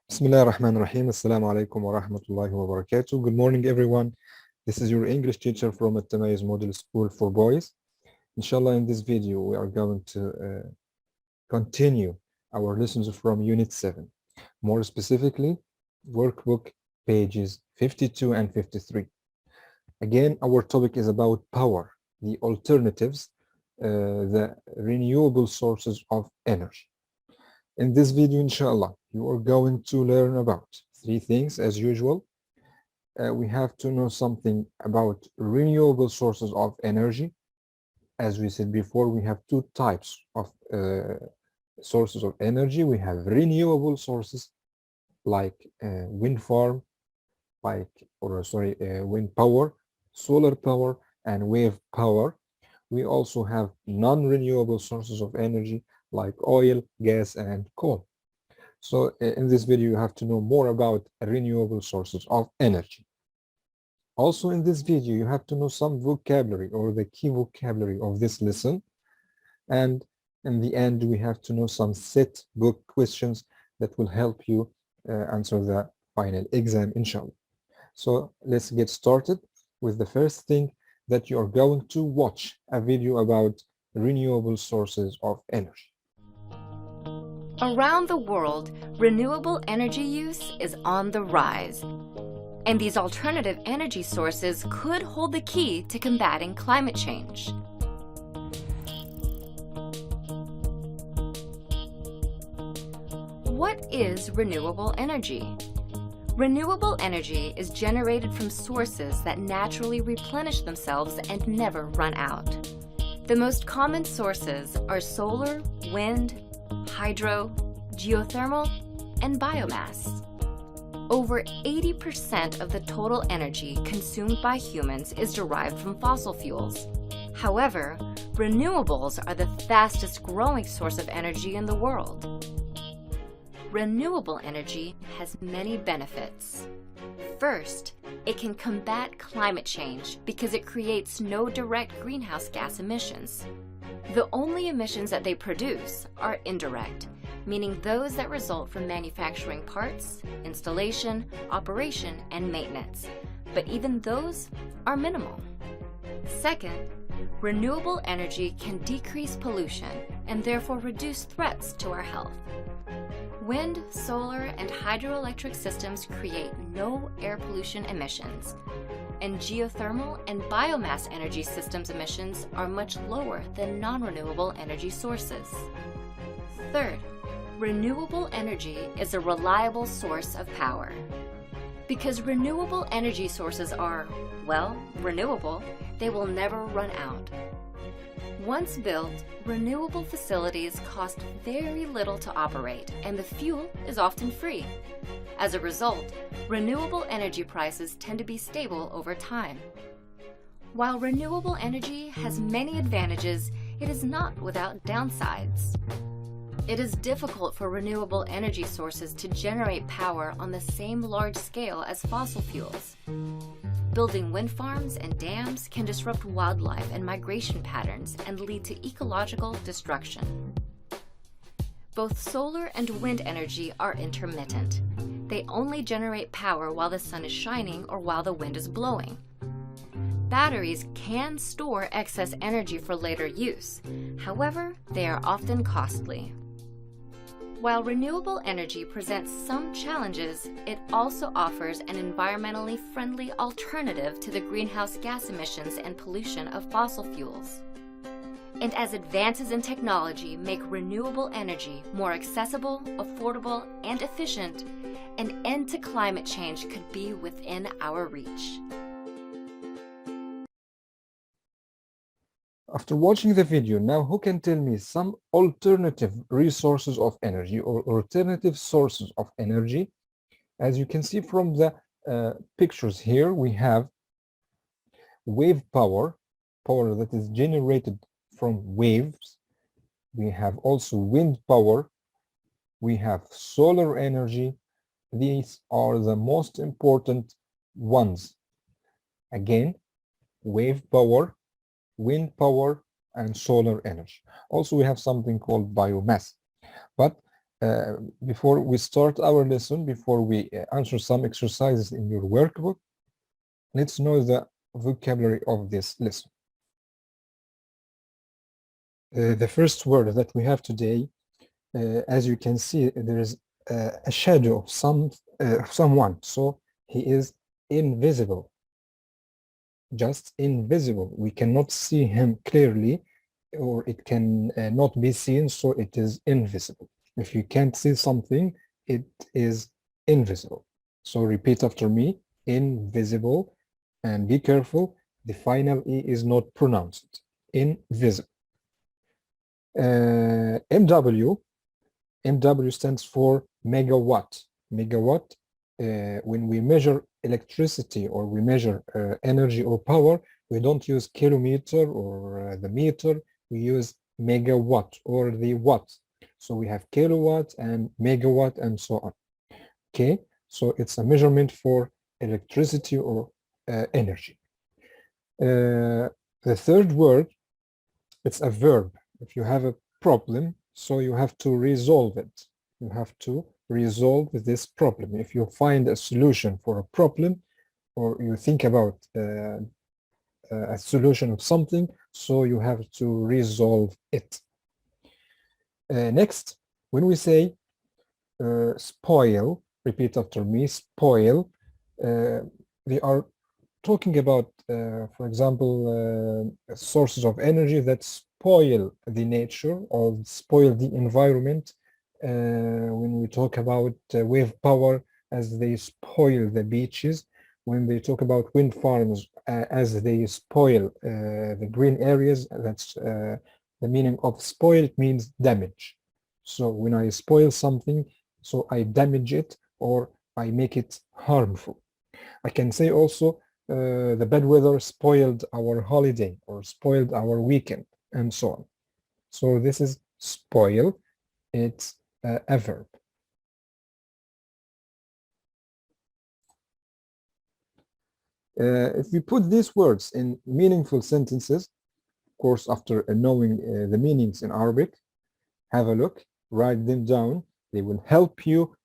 Bismillah ar-Rahman ar-Rahim. Assalamu alaikum wa rahmatullahi wa barakatuh. Good morning, everyone. This is your English teacher from At-Tamayiz Model School for Boys. Inshallah, in this video, we are going to continue our lessons from Unit 7. More specifically, workbook pages 52 and 53. Again, our topic is about power, the alternatives, the renewable sources of energy. In this video, inshallah, you are going to learn about three things as usual. We have to know something about renewable sources of energy. As we said before, we have two types of sources of energy. We have renewable sources like wind farm, wind power, solar power, and wave power. We also have non-renewable sources of energy like oil, gas, and coal. So in this video, you have to know more about renewable sources of energy. Also in this video, you have to know some vocabulary or the key vocabulary of this lesson. And in the end, we have to know some set book questions that will help you answer the final exam, inshallah. So let's get started with the first thing that you are going to watch a video about renewable sources of energy. Around the world, renewable energy use is on the rise. And these alternative energy sources could hold the key to combating climate change. What is renewable energy? Renewable energy is generated from sources that naturally replenish themselves and never run out. The most common sources are solar, wind, hydro, geothermal, and biomass. Over 80% of the total energy consumed by humans is derived from fossil fuels. However, renewables are the fastest growing source of energy in the world. Renewable energy has many benefits. First, it can combat climate change because it creates no direct greenhouse gas emissions. The only emissions that they produce are indirect, meaning those that result from manufacturing parts, installation, operation, and maintenance. But even those are minimal. Second, renewable energy can decrease pollution and therefore reduce threats to our health. Wind, solar, and hydroelectric systems create no air pollution emissions, and geothermal and biomass energy systems emissions are much lower than non-renewable energy sources. Third, renewable energy is a reliable source of power. Because renewable energy sources are, well, renewable, they will never run out. Once built, renewable facilities cost very little to operate, and the fuel is often free. As a result, renewable energy prices tend to be stable over time. While renewable energy has many advantages, it is not without downsides. It is difficult for renewable energy sources to generate power on the same large scale as fossil fuels. Building wind farms and dams can disrupt wildlife and migration patterns and lead to ecological destruction. Both solar and wind energy are intermittent. They only generate power while the sun is shining or while the wind is blowing. Batteries can store excess energy for later use. However, they are often costly. While renewable energy presents some challenges, it also offers an environmentally friendly alternative to the greenhouse gas emissions and pollution of fossil fuels. And as advances in technology make renewable energy more accessible, affordable, and efficient, an end to climate change could be within our reach. After watching the video, now who can tell me some alternative resources of energy or alternative sources of energy? As you can see from the pictures here, we have wave power, power that is generated from waves. We have also wind power. We have solar energy. These are the most important ones. Again, wave power, wind power, and solar energy. Also, we have something called biomass. But before we start our lesson, before we answer some exercises in your workbook, let's know the vocabulary of this lesson. The first word that we have today, as you can see, there is a shadow of someone, so he is invisible. Just invisible. We cannot see him clearly, or it can not be seen, so it is invisible. If you can't see something, it is invisible. So repeat after me, invisible, and be careful, the final E is not pronounced, invisible. MW stands for megawatt. Megawatt, when we measure electricity or we measure energy or power, we don't use kilometer or the meter, we use megawatt or the watt. So we have kilowatt and megawatt and so on. Okay, so it's a measurement for electricity or energy. The third word, it's a verb. If you have a problem, so you have to resolve it. You have to resolve this problem. If you find a solution for a problem, or you think about a solution of something, so you have to resolve it. Next, when we say spoil, repeat after me, spoil, they are talking about, for example, sources of energy that spoil the nature or spoil the environment. When we talk about wave power, as they spoil the beaches, when they talk about wind farms, as they spoil the green areas, that's the meaning of spoil. It means damage. So when I spoil something, so I damage it or I make it harmful. I can say also the bad weather spoiled our holiday or spoiled our weekend and so on. So this is spoil. It's a verb. If we put these words in meaningful sentences, of course, after knowing the meanings in Arabic, have a look, write them down. They will help you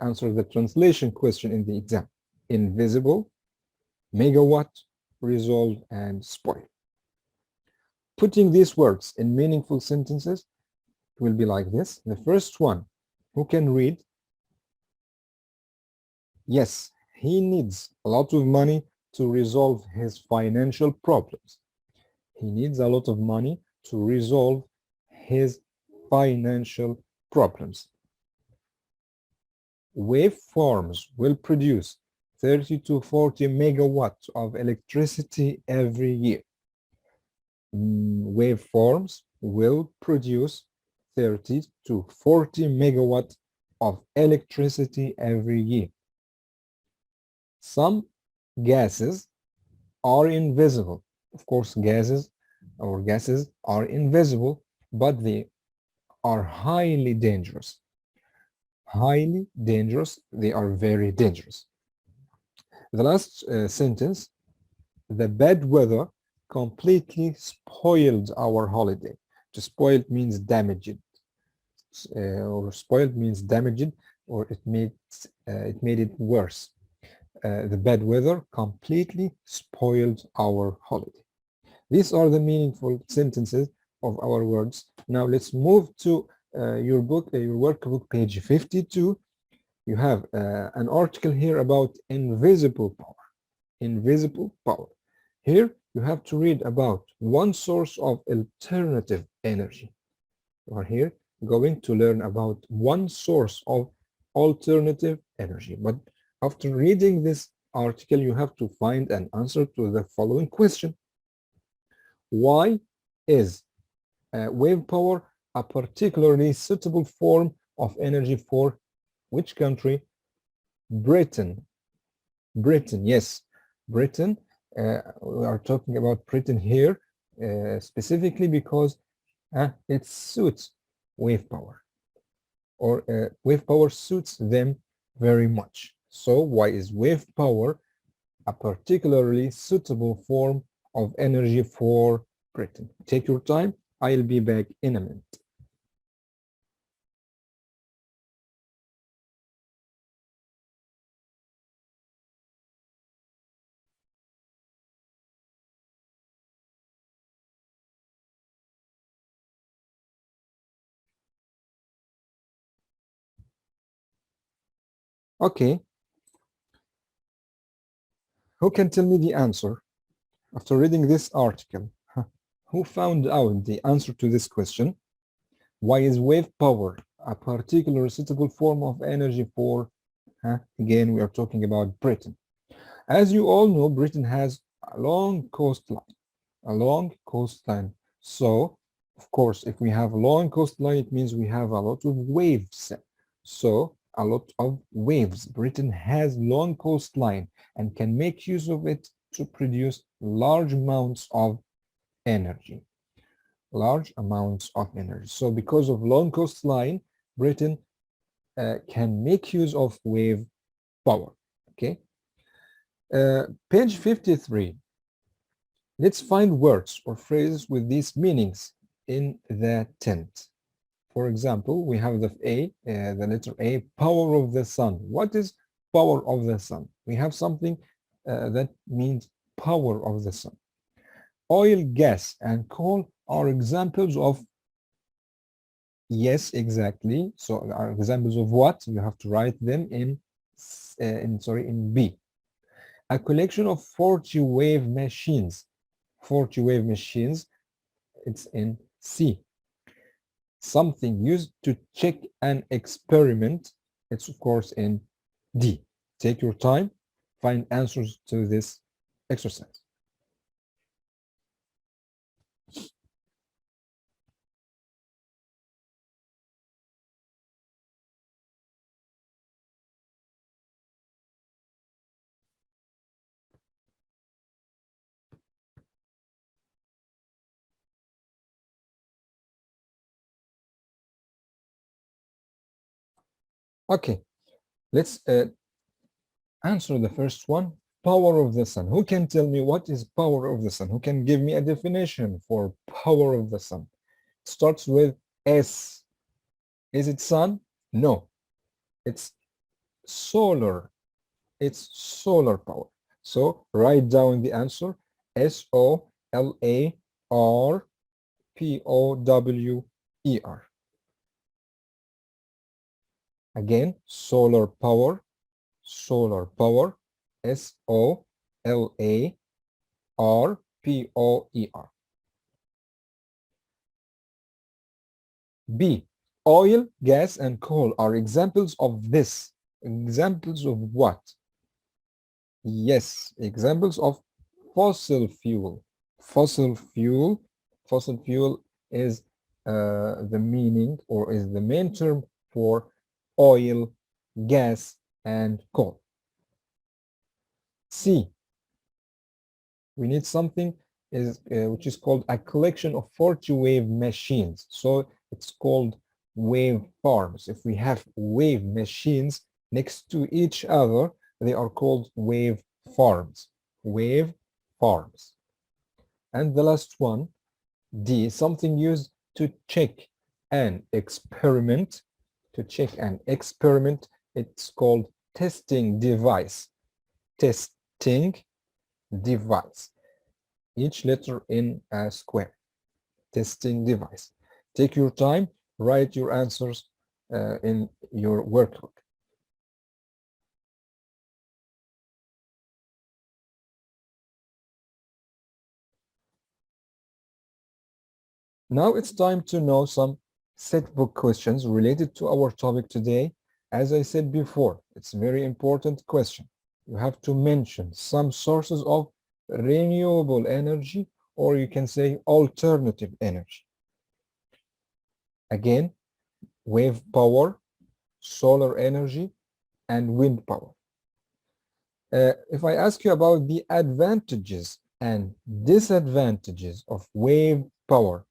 answer the translation question in the exam. Invisible, megawatt, resolve, and spoil. Putting these words in meaningful sentences will be like this. The first one, who can read? Yes, he needs a lot of money to resolve his financial problems. He needs a lot of money to resolve his financial problems. Wave farms will produce 30 to 40 megawatts of electricity every year. Wave farms will produce 30 to 40 megawatts of electricity every year. Some gases are invisible. Of course, gases are invisible, but they are highly dangerous. Highly dangerous. They are very dangerous. The last sentence, the bad weather completely spoiled our holiday. To spoil means damaged, or spoiled means damaged, or it made it worse. The bad weather completely spoiled our holiday. These are the meaningful sentences of our words. Now let's move to your workbook, page 52. You have an article here about invisible power. Invisible power. Here you have to read about one source of alternative energy. You are here going to learn about one source of alternative energy. But after reading this article, you have to find an answer to the following question. Why is wave power a particularly suitable form of energy for which country? Britain. Britain, yes. Britain. We are talking about Britain here specifically because it suits wave power, or wave power suits them very much. So why is wave power a particularly suitable form of energy for Britain? Take your time. I'll be back in a minute. Okay, who can tell me the answer after reading this article? Who found out the answer to this question? Why is wave power a particular suitable form of energy for, again, we are talking about Britain. As you all know, Britain has a long coastline, So, of course, if we have a long coastline, it means we have a lot of waves. So, a lot of waves. Britain has long coastline and can make use of it to produce large amounts of energy. So because of long coastline, Britain can make use of wave power. Okay. Page 53. Let's find words or phrases with these meanings in the tent. For example, we have the letter A, power of the sun. What is power of the sun? We have something that means power of the sun. Oil, gas, and coal are examples of, yes, exactly. So are examples of what? You have to write them in B. A collection of 40 wave machines. 40 wave machines, it's in C. Something used to check an experiment, it's of course in D. Take your time, find answers to this exercise. Okay, let's answer the first one. Power of the sun. Who can tell me what is power of the sun? Who can give me a definition for power of the sun? It starts with S. Is it sun? No. It's solar. It's solar power. So write down the answer. SOLARPOWER. Again, solar power. Solar power. SOLARPOER. B. Oil, gas, and coal are examples of this. Examples of what? Yes, examples of fossil fuel. Fossil fuel is the meaning or is the main term for oil, gas, and coal. C. We need something which is called a collection of 40 wave machines. So it's called wave farms. If we have wave machines next to each other, they are called wave farms. Wave farms. And the last one, D, something used to check an experiment. To check an experiment, it's called testing device. Testing device. Each letter in a square. Testing device. Take your time, write your answers in your workbook. Now it's time to know some setbook questions related to our topic today. As I said before, it's a very important question. You have to mention some sources of renewable energy, or you can say alternative energy. Again, wave power, solar energy, and wind power. If I ask you about the advantages and disadvantages of wave power,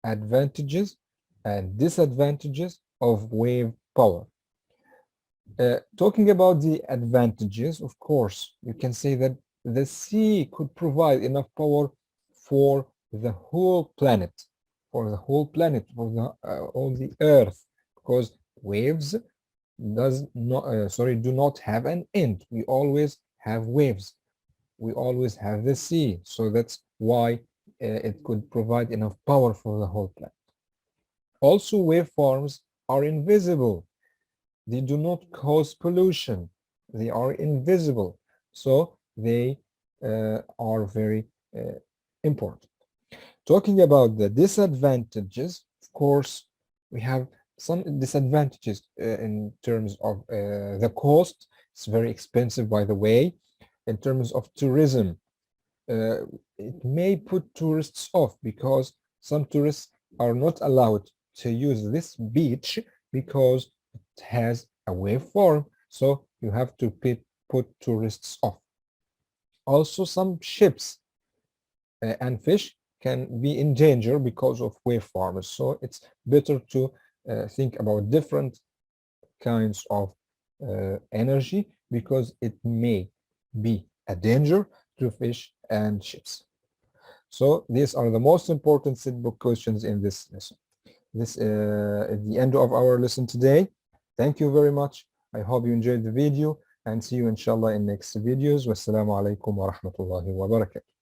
advantages and disadvantages of wave power. Talking about the advantages, of course, you can say that the sea could provide enough power for the whole planet, for the earth, because waves do not have an end. We always have waves. We always have the sea. So that's why it could provide enough power for the whole planet. Also, waveforms are invisible. they do not cause pollution, they are invisible, so they are very important. Talking about the disadvantages, of course, we have some disadvantages in terms of the cost. It's very expensive, by the way. In terms of tourism, it may put tourists off because some tourists are not allowed to use this beach because it has a waveform. So you have to put tourists off. Also, some ships and fish can be in danger because of waveforms. So it's better to think about different kinds of energy because it may be a danger to fish and ships. So these are the most important setbook questions in this lesson. This is the end of our lesson today. Thank you very much. I hope you enjoyed the video and see you inshallah in next videos. Wassalamu alaikum wa rahmatullahi wa barakatuh.